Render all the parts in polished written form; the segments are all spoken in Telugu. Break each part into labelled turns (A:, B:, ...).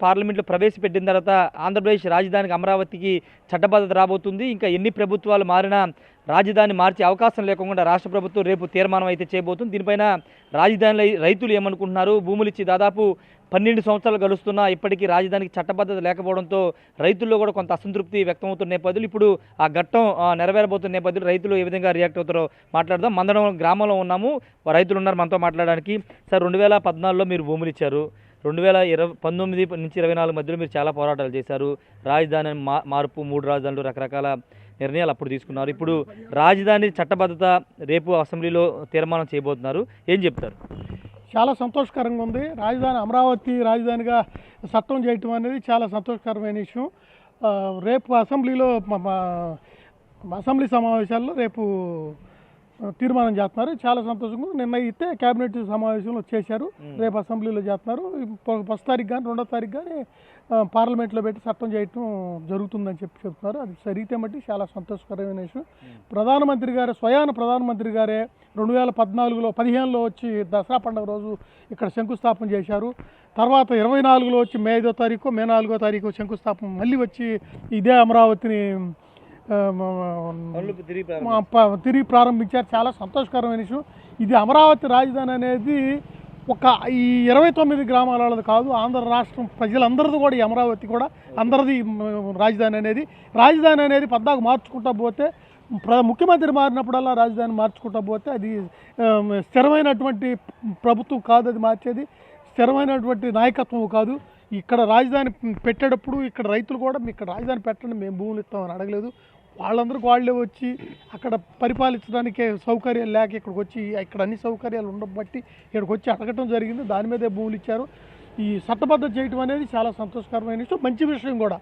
A: పార్లమెంట్లో ప్రవేశపెట్టిన తర్వాత ఆంధ్రప్రదేశ్ రాజధానికి అమరావతికి చట్టబద్ధత రాబోతుంది. ఇంకా ఎన్ని ప్రభుత్వాలు మారినా రాజధాని మార్చే అవకాశం లేకుండా రాష్ట్ర ప్రభుత్వం రేపు తీర్మానం అయితే చేయబోతుంది. దీనిపైన రాజధానిలో రైతులు ఏమనుకుంటున్నారు? భూములు ఇచ్చి దాదాపు 12 సంవత్సరాలు గడుస్తున్నా ఇప్పటికీ రాజధానికి చట్టబద్ధత లేకపోవడంతో రైతుల్లో కూడా కొంత అసంతృప్తి వ్యక్తమవుతున్న నేపథ్యంలో ఇప్పుడు ఆ ఘట్టం నెరవేరబోతున్న నేపథ్యంలో రైతులు ఏ విధంగా రియాక్ట్ అవుతారో మాట్లాడదాం. మందడం గ్రామంలో ఉన్నాము, రైతులు ఉన్నారు మనతో మాట్లాడడానికి. సార్, 2014లో మీరు భూములు ఇచ్చారు. 2019 నుంచి 24 మధ్యలో మీరు చాలా పోరాటాలు చేశారు. రాజధాని మార్పు, 3 రాజధానులు, రకరకాల నిర్ణయాలు అప్పుడు తీసుకున్నారు. ఇప్పుడు రాజధాని చట్టబద్ధత రేపు అసెంబ్లీలో తీర్మానం చేయబోతున్నారు. ఏం చెప్తారు?
B: చాలా సంతోషకరంగా ఉంది. రాజధాని అమరావతి రాజధానిగా చట్టం చేయటం అనేది చాలా సంతోషకరమైన విషయం. రేపు అసెంబ్లీలో అసెంబ్లీ సమావేశాల్లో రేపు తీర్మానం చేస్తున్నారు. చాలా సంతోషంగా నిన్న అయితే కేబినెట్ సమావేశంలో చేశారు. రేపు అసెంబ్లీలో చేస్తున్నారు. 1వ తారీఖు కానీ 2వ తారీఖు కానీ పార్లమెంట్లో పెట్టి చట్టం చేయటం జరుగుతుందని చెప్తున్నారు. అది జరిగితే మట్టి చాలా సంతోషకరమైన విషయం. ప్రధానమంత్రి గారు స్వయాన ప్రధానమంత్రి గారే 2014లో 15లో వచ్చి దసరా పండుగ రోజు ఇక్కడ శంకుస్థాపన చేశారు. తర్వాత 24లో వచ్చి మే 5వ తారీఖు, మే 4వ తారీఖు శంకుస్థాపన మళ్ళీ వచ్చి ఇదే అమరావతిని తిరిగి ప్రారంభించారు. చాలా సంతోషకరమైన విషయం. ఇది అమరావతి రాజధాని అనేది ఒక ఈ 29 గ్రామాల వాళ్ళది కాదు, ఆంధ్ర రాష్ట్రం ప్రజలందరిది కూడా. ఈ అమరావతి కూడా అందరిది రాజధాని అనేది పద్దాకు మార్చుకుంటా పోతే, ముఖ్యమంత్రి మారినప్పుడల్లా రాజధాని మార్చుకుంటా పోతే అది స్థిరమైనటువంటి ప్రభుత్వం కాదు. అది మార్చేది స్థిరమైనటువంటి నాయకత్వం కాదు. ఇక్కడ రాజధాని పెట్టేటప్పుడు ఇక్కడ రైతులు కూడా ఇక్కడ రాజధాని పెట్టండి, మేము భూములు ఇస్తామని అడగలేదు. వాళ్ళందరికీ వాళ్ళే వచ్చి అక్కడ పరిపాలించడానికి సౌకర్యాలు లేక ఇక్కడికి వచ్చి ఇక్కడ అన్ని సౌకర్యాలు ఉండబట్టి ఇక్కడికి వచ్చి అడగటం జరిగింది. దాని మీదే భూములు ఇచ్చారు. ఈ చట్టబద్ధత చేయటం అనేది చాలా సంతోషకరమైన విషయం, మంచి విషయం కూడా.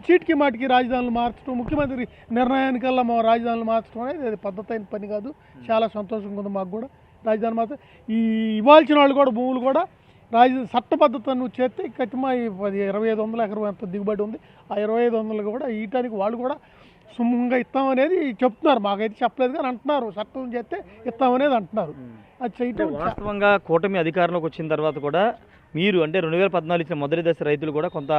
B: చీటికి మాటికి రాజధానులు మార్చడం, ముఖ్యమంత్రి నిర్ణయానికల్లా మా రాజధానులు మార్చడం అనేది అది పద్ధతైన పని కాదు. చాలా సంతోషంగా ఉంది మాకు కూడా. రాజధాని మాత్రం ఈ ఇవ్వాల్సిన వాళ్ళు కూడా భూములు కూడా రాజధాని చట్టబద్ధతను చేస్తే కటిమా 2500 ఎకరం ఎంత దిగుబడి ఉంది. ఆ 2500 కూడా ఇయటానికి వాళ్ళు కూడా సుమంగా ఇస్తామనేది చెప్తున్నారు. మాకైతే చెప్పలేదు కానీ అంటున్నారు, చట్టం చేస్తే ఇస్తామనేది అంటున్నారు. అది చేయటం
A: వాస్తవంగా కూటమి అధికారంలోకి వచ్చిన తర్వాత కూడా మీరు అంటే 2014 ఇచ్చిన మొదటి దశ రైతులు కూడా కొంత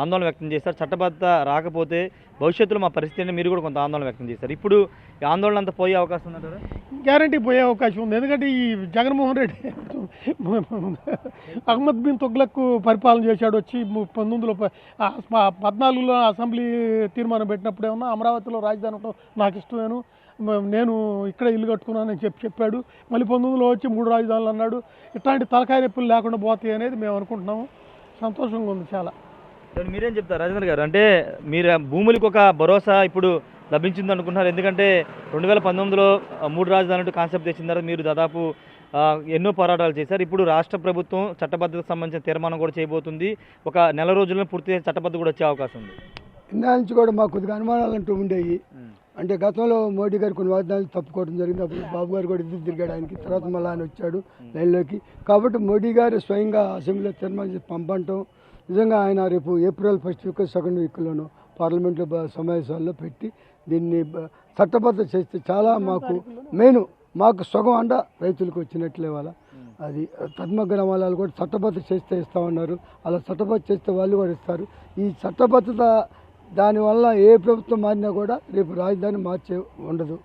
A: ఆందోళన వ్యక్తం చేశారు. చట్టబద్ధత రాకపోతే భవిష్యత్తులో మా పరిస్థితి మీరు కూడా కొంత ఆందోళన వ్యక్తం చేశారు. ఇప్పుడు ఈ ఆందోళన అంతా పోయే అవకాశం ఉందంటారా?
B: గ్యారంటీ పోయే అవకాశం ఉంది. ఎందుకంటే ఈ జగన్మోహన్ రెడ్డి అహ్మద్ బిన్ తుగ్లక్ పరిపాలన చేశాడు. వచ్చి 2014లో అసెంబ్లీ తీర్మానం పెట్టినప్పుడు ఏమన్నా అమరావతిలో రాజధాని ఉండటం నాకు ఇష్టమేను, నేను ఇక్కడ ఇల్లు కట్టుకున్నానని చెప్పాడు. మళ్ళీ 19లో వచ్చి 3 రాజధానులు అన్నాడు. ఇట్లాంటి తలకాయ నొప్పులు లేకుండా పోతాయి అనేది మేము అనుకుంటున్నాము. సంతోషంగా ఉంది చాలా.
A: మీరేం చెప్తారు రాజేంద్ర గారు? అంటే మీరు భూములకు ఒక భరోసా ఇప్పుడు లభించింది అనుకుంటున్నారు. ఎందుకంటే 2019లో 3 రాజధానులు కాన్సెప్ట్ తెచ్చిన తర్వాత మీరు దాదాపు ఎన్నో పోరాటాలు చేశారు. ఇప్పుడు రాష్ట్ర ప్రభుత్వం చట్టబద్ధతకు సంబంధించిన తీర్మానం కూడా చేయబోతుంది. ఒక నెల రోజుల్లో పూర్తి చట్టబద్ధత కూడా వచ్చే అవకాశం ఉంది.
C: ఇందా నుంచి కూడా మాకు కొద్దిగా అనుమానాలు అంటూ ఉండేవి. అంటే గతంలో మోడీ గారు కొన్ని వాగ్దానాలు తప్పుకోవడం జరిగింది. అప్పుడు బాబు గారు కూడా ఎదురు తిరిగాడు ఆయనకి. తర్వాత మళ్ళీ ఆయన వచ్చాడు లైన్లోకి. కాబట్టి మోడీ గారు స్వయంగా అసెంబ్లీలో తీర్మానం చేసి పంపడం నిజంగా ఆయన రేపు ఏప్రిల్ 1st వీక్ 2nd వీక్లోనూ పార్లమెంట్లో సమావేశాల్లో పెట్టి దీన్ని చట్టబద్ధత చేస్తే చాలా మాకు సగం అండ రైతులకు వచ్చినట్లే వాళ్ళ. అది పద్మ గ్రామాలలో కూడా చట్టబద్ధత చేస్తే ఇస్తామన్నారు. అలా చట్టబద్ధత చేస్తే వాళ్ళు కూడా ఇస్తారు. ఈ చట్టబద్ధత దానివల్ల ఏ ప్రభుత్వం మారినా కూడా రేపు రాజధాని మార్చే ఉండదు.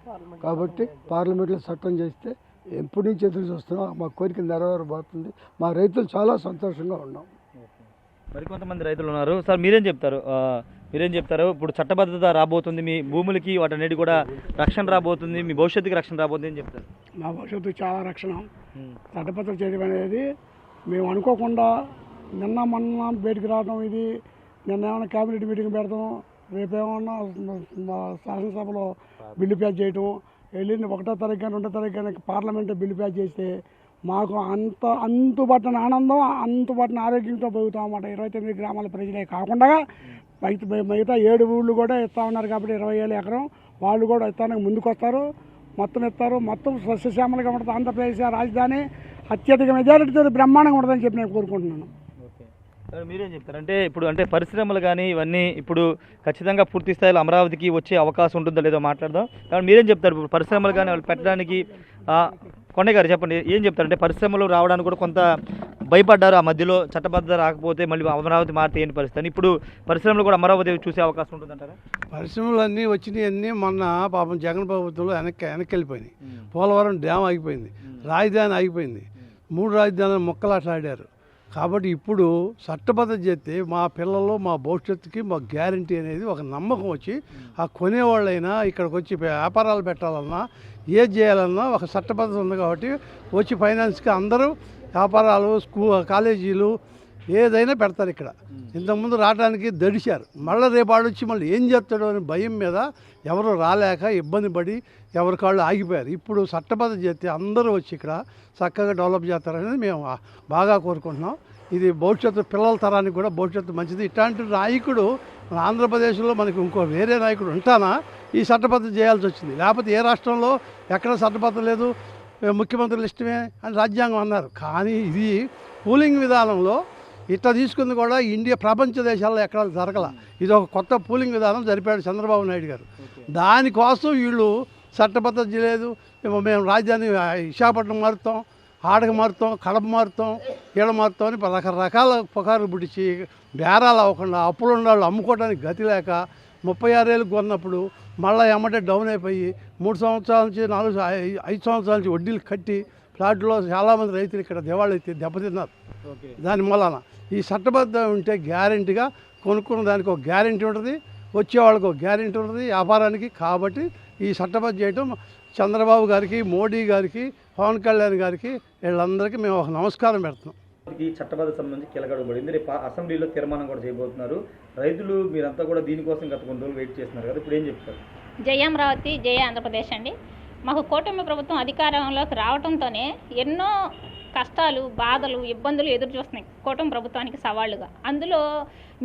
C: కాబట్టి పార్లమెంట్లో చట్టం చేస్తే ఎప్పటి నుంచి ఎదురు చూస్తున్నాం, మా కోరిక నెరవేరబోతుంది. మా రైతులు చాలా సంతోషంగా ఉన్నాం.
A: మరికొంతమంది రైతులు ఉన్నారు. సార్, మీరేం చెప్తారు? ఇప్పుడు చట్టబద్ధత రాబోతుంది, మీ భూములకి వాటన్నిటి కూడా రక్షణ రాబోతుంది, మీ భవిష్యత్తుకి రక్షణ రాబోతుంది ఏం చెప్తారు?
D: మా భవిష్యత్తుకి చాలా రక్షణ. చట్టబద్ధత చేయడం అనేది మేము అనుకోకుండా మొన్న బయటికి రావడం, ఇది నిన్న ఏమైనా క్యాబినెట్ మీటింగ్ పెడతాం, రేపేమన్నా శాసనసభలో బిల్లు ప్యాస్ చేయటం, వెళ్ళింది 1వ తారీఖు కానీ 2వ తారీఖు కానీ పార్లమెంట్లో బిల్లు ప్యాస్ చేస్తే మాకు అంతుబట్టని ఆనందం, అంతుబట్టని ఆరోగ్యంతో పోగుతాం అన్నమాట. 29 గ్రామాల ప్రజలే కాకుండా మిగతా 7 ఊళ్ళు కూడా ఇస్తా ఉన్నారు. కాబట్టి 20,000 ఎకరం వాళ్ళు కూడా ఇస్తానికి ముందుకు వస్తారు, మొత్తం ఇస్తారు. మొత్తం సస్యశ్యామలుగా ఉంటుంది ఆంధ్రప్రదేశ్ రాజధాని. అత్యధిక మెజారిటీతో బ్రహ్మాండంగా ఉంటుందని చెప్పి నేను కోరుకుంటున్నాను.
A: మీరేం చెప్తారు? అంటే ఇప్పుడు అంటే పరిశ్రమలు కానీ ఇవన్నీ ఇప్పుడు ఖచ్చితంగా పూర్తి స్థాయిలో అమరావతికి వచ్చే అవకాశం ఉంటుందో లేదో మాట్లాడదాం. కాబట్టి మీరేం చెప్తారు? ఇప్పుడు పరిశ్రమలు కానీ వాళ్ళు పెట్టడానికి కొండయ్య గారు చెప్పండి, ఏం చెప్తారంటే పరిశ్రమలు రావడానికి కూడా కొంత భయపడ్డారు. ఆ మధ్యలో చట్టబద్ధత రాకపోతే మళ్ళీ అమరావతి మారితే ఏంటి పరిస్థితి అని. ఇప్పుడు పరిశ్రమలు కూడా అమరావతి చూసే అవకాశం ఉంటుందంటారా?
E: పరిశ్రమలన్నీ వచ్చినాయన్నీ మొన్న పాపం జగన్ ప్రభుత్వంలో వెనక్కి వెళ్ళిపోయినాయి. పోలవరం డ్యామ్ ఆగిపోయింది, రాజధాని ఆగిపోయింది, 3 రాజధానులు ముక్కలాట్లాడారు. కాబట్టి ఇప్పుడు చట్టబద్ధత చేస్తే మా పిల్లలు మా భవిష్యత్తుకి మా గ్యారంటీ అనేది ఒక నమ్మకం వచ్చి ఆ కొనేవాళ్ళైనా ఇక్కడికి వచ్చి వ్యాపారాలు పెట్టాలన్నా ఏది చేయాలన్నా ఒక చట్టబద్ధత ఉంది. కాబట్టి వచ్చి ఫైనాన్స్కి అందరూ వ్యాపారాలు కాలేజీలు ఏదైనా పెడతారు. ఇక్కడ ఇంతకుముందు రావడానికి దడిశారు, మళ్ళీ రేపు ఆడొచ్చి మళ్ళీ ఏం చేస్తాడో అని భయం మీద ఎవరు రాలేక ఇబ్బంది పడి ఎవరి కాళ్ళు ఆగిపోయారు. ఇప్పుడు చట్టబద్ధత చేస్తే అందరూ వచ్చి ఇక్కడ చక్కగా డెవలప్ చేస్తారనేది మేము బాగా కోరుకుంటున్నాం. ఇది భవిష్యత్తు పిల్లల తరానికి కూడా భవిష్యత్తు మంచిది. ఇట్లాంటి నాయకుడు మన ఆంధ్రప్రదేశ్లో మనకి ఇంకో వేరే నాయకుడు ఉంటానా ఈ చట్టబద్ధత చేయాల్సి వచ్చింది. లేకపోతే ఏ రాష్ట్రంలో ఎక్కడ చట్టబద్ధత లేదు, ముఖ్యమంత్రులు ఇష్టమే అని రాజ్యాంగం అన్నారు. కానీ ఇది పూలింగ్ విధానంలో ఇట్లా తీసుకుంది కూడా ఇండియా ప్రపంచ దేశాల్లో ఎక్కడ జరగల. ఇది ఒక కొత్త పూలింగ్ విధానం జరిపాడు చంద్రబాబు నాయుడు గారు. దానికోసం వీళ్ళు చట్టబద్ధత చేయలేదు. మేము రాజధాని విశాఖపట్నం మారుతాం, ఆడకు మారుతాం, కడప మారుతాం, ఈడ మారుతాం అని రకరకాల పుకార్లు పుట్టించి బేరాలు అవ్వకుండా అప్పులున్న వాళ్ళు అమ్ముకోవడానికి గతి లేక 36 ఏళ్ళకి కొన్నప్పుడు మళ్ళీ ఎమ్మటే డౌన్ అయిపోయి 3 సంవత్సరాల నుంచి 5 సంవత్సరాల నుంచి వడ్డీలు కట్టి ఫ్లాట్లో చాలామంది రైతులు ఇక్కడ దివాళీ అయితే దెబ్బతిన్నారు. దాని మూలాన ఈ చట్టబద్ధ ఉంటే గ్యారెంటీగా కొనుక్కున్న దానికి ఒక గ్యారెంటీ ఉంటుంది, వచ్చే వాళ్ళకి ఒక గ్యారెంటీ ఉంటుంది వ్యాపారానికి. కాబట్టి ఈ చట్టబద్ధ చేయటం చంద్రబాబు గారికి, మోడీ గారికి, పవన్ కళ్యాణ్ గారికి వీళ్ళందరికీ మేము ఒక నమస్కారం పెడుతున్నాం.
A: ఈ చట్టబద్ధత సంబంధించి కీలకడుగుబడింది. రేపు అసెంబ్లీలో తీర్మానం కూడా చేయబోతున్నారు. రైతులు మీరంతా కూడా దీనికోసం గత కొన్ని రోజులు వెయిట్ చేస్తున్నారు కదా, ఇప్పుడు ఏం చెప్తారు?
F: జై అమరావతి, జై ఆంధ్రప్రదేశ్ అండి. మాకు కూటమి ప్రభుత్వం అధికారంలోకి రావడంతోనే ఎన్నో కష్టాలు, బాధలు, ఇబ్బందులు ఎదురు చూస్తున్నాయి కూటమి ప్రభుత్వానికి సవాళ్ళుగా. అందులో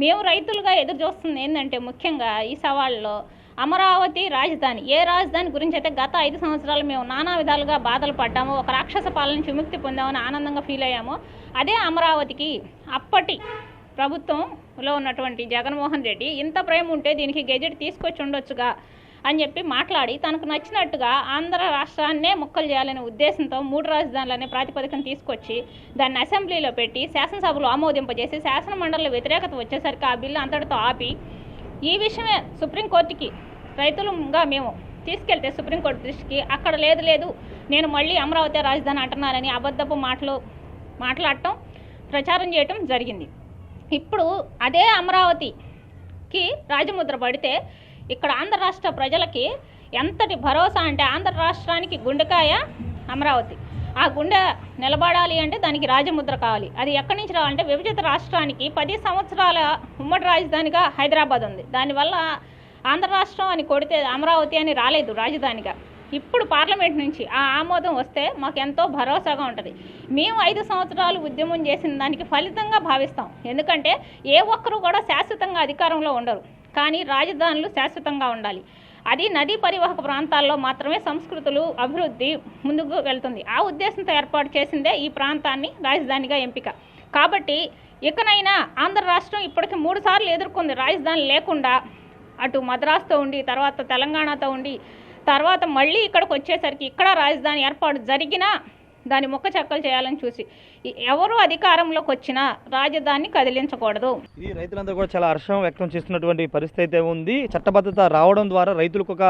F: మేము రైతులుగా ఎదురు చూస్తుంది ఏంటంటే ముఖ్యంగా ఈ సవాళ్ళలో అమరావతి రాజధాని. ఏ రాజధాని గురించి అయితే గత 5 సంవత్సరాలు మేము నానా విధాలుగా బాధలు పడ్డామో, ఒక రాక్షస పాలన నుంచి విముక్తి పొందామని ఆనందంగా ఫీల్ అయ్యామో, అదే అమరావతికి అప్పటి ప్రభుత్వంలో ఉన్నటువంటి జగన్మోహన్ రెడ్డి ఇంత ప్రేమ ఉంటే దీనికి గెజెట్ తీసుకొచ్చి ఉండొచ్చుగా అని చెప్పి మాట్లాడి తనకు నచ్చినట్టుగా ఆంధ్ర రాష్ట్రాన్నే ముక్కలు చేయాలనే ఉద్దేశంతో 3 రాజధానులనే ప్రాతిపదికను తీసుకొచ్చి దాన్ని అసెంబ్లీలో పెట్టి శాసనసభలో ఆమోదింపజేసి శాసన మండలిలో వ్యతిరేకత వచ్చేసరికి ఆ బిల్లు అంతటితో ఆపి ఈ విషయమే సుప్రీంకోర్టుకి రైతులుగా మేము తీసుకెళ్తే సుప్రీంకోర్టు దృష్టికి అక్కడ లేదు నేను మళ్ళీ అమరావతి రాజధాని అంటున్నానని అబద్ధపు మాట్లాడటం, ప్రచారం చేయటం జరిగింది. ఇప్పుడు అదే అమరావతికి రాజముద్ర పడితే ఇక్కడ ఆంధ్ర రాష్ట్ర ప్రజలకి ఎంతటి భరోసా అంటే ఆంధ్ర రాష్ట్రానికి గుండెకాయ అమరావతి. ఆ గుండె నిలబడాలి అంటే దానికి రాజముద్ర కావాలి. అది ఎక్కడి నుంచి రావాలంటే విభజిత రాష్ట్రానికి 10 సంవత్సరాల ఉమ్మడి రాజధానిగా హైదరాబాద్ ఉంది. దానివల్ల ఆంధ్ర రాష్ట్రం అని కొడితే అమరావతి అని రాలేదు రాజధానిగా. ఇప్పుడు పార్లమెంట్ నుంచి ఆ ఆమోదం వస్తే మాకు ఎంతో భరోసాగా ఉంటుంది. మేము 5 సంవత్సరాలు ఉద్యమం చేసిన దానికి ఫలితంగా భావిస్తాం. ఎందుకంటే ఏ ఒక్కరూ కూడా శాశ్వతంగా అధికారంలో ఉండరు, కానీ రాజధానులు శాశ్వతంగా ఉండాలి. అది నదీ పరివాహక ప్రాంతాల్లో మాత్రమే సంస్కృతులు అభివృద్ధి ముందుకు వెళ్తుంది. ఆ ఉద్దేశంతో ఏర్పాటు చేసిందే ఈ ప్రాంతాన్ని రాజధానిగా ఎంపిక. కాబట్టి ఇకనైనా ఆంధ్ర రాష్ట్రం ఇప్పటికి 3 సార్లు ఎదుర్కొంది రాజధాని లేకుండా. అటు మద్రాసుతో ఉండి, తర్వాత తెలంగాణతో ఉండి, తర్వాత మళ్ళీ ఇక్కడికి వచ్చేసరికి ఇక్కడ రాజధాని ఏర్పాటు జరిగినా దాన్ని మొక్క చెక్కలు చేయాలని చూసి ఎవరు అధికారంలోకి వచ్చినా రాజధానిని కదిలించకూడదు.
A: ఇది రైతులందరూ కూడా చాలా హర్షం వ్యక్తం చేస్తున్నటువంటి పరిస్థితి అయితే ఉంది. చట్టబద్ధత రావడం ద్వారా రైతులకు ఒక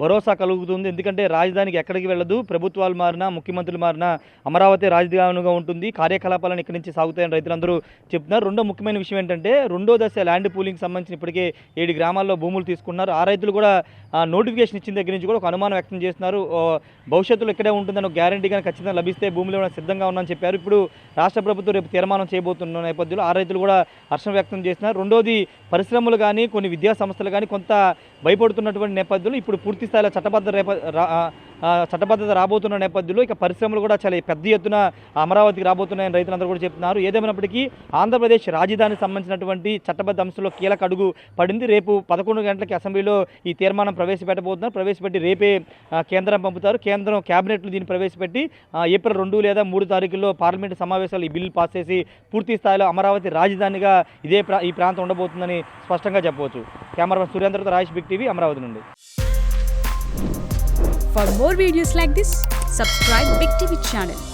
A: భరోసా కలుగుతుంది. ఎందుకంటే రాజధానికి ఎక్కడికి వెళ్ళదు, ప్రభుత్వాలు మారినా, ముఖ్యమంత్రులు మారినా అమరావతి రాజధానిగా ఉంటుంది, కార్యకలాపాలను ఇక్కడి నుంచి సాగుతాయని రైతులందరూ చెప్తున్నారు. రెండో ముఖ్యమైన విషయం ఏంటంటే 2వ దశ ల్యాండ్ పూలింగ్ సంబంధించిన ఇప్పటికే 7 గ్రామాల్లో భూములు తీసుకున్నారు. ఆ రైతులు కూడా నోటిఫికేషన్ ఇచ్చిన దగ్గర నుంచి కూడా ఒక అనుమానం వ్యక్తం చేస్తున్నారు. భవిష్యత్తులో ఇక్కడే ఉంటుందని ఒక గ్యారంటీగా ఖచ్చితంగా లభిస్తే భూములు ఇవ్వడానికి సిద్ధంగా ఉన్నామని చెప్పారు. ఇప్పుడు రాష్ట్ర ప్రభుత్వం రేపు తీర్మానం చేయబోతున్న నేపథ్యంలో ఆ రైతులు కూడా హర్షం వ్యక్తం చేస్తున్నారు. రెండోది పరిశ్రమలు కానీ కొన్ని విద్యా సంస్థలు కానీ కొంత భయపడుతున్నటువంటి నేపథ్యంలో ఇప్పుడు పూర్తి స్థాయిలో చట్టబద్ధత రాబోతున్న నేపథ్యంలో ఇక పరిశ్రమలు కూడా చాలా పెద్ద ఎత్తున అమరావతికి రాబోతున్నాయని రైతులందరూ కూడా చెప్తున్నారు. ఏదేమైనప్పటికీ ఆంధ్రప్రదేశ్ రాజధానికి సంబంధించినటువంటి చట్టబద్ధ అంశంలో కీలక అడుగు పడింది. రేపు 11 గంటలకి అసెంబ్లీలో ఈ తీర్మానం ప్రవేశపెట్టబోతున్నారు. ప్రవేశపెట్టి రేపే కేంద్రం పంపుతారు. కేంద్రం క్యాబినెట్లు దీన్ని ప్రవేశపెట్టి ఏప్రిల్ 2 లేదా 3 తారీఖుల్లో పార్లమెంటు సమావేశాలు ఈ బిల్లు పాస్ చేసి పూర్తి స్థాయిలో అమరావతి రాజధానిగా ఈ ప్రాంతం ఉండబోతుందని స్పష్టంగా చెప్పవచ్చు. కెమెరామెన్ సురేంద్రతో రాజేష్, బిగ్ టీవీ, అమరావతి నుండి.
G: For more videos like this, subscribe Big TV channel.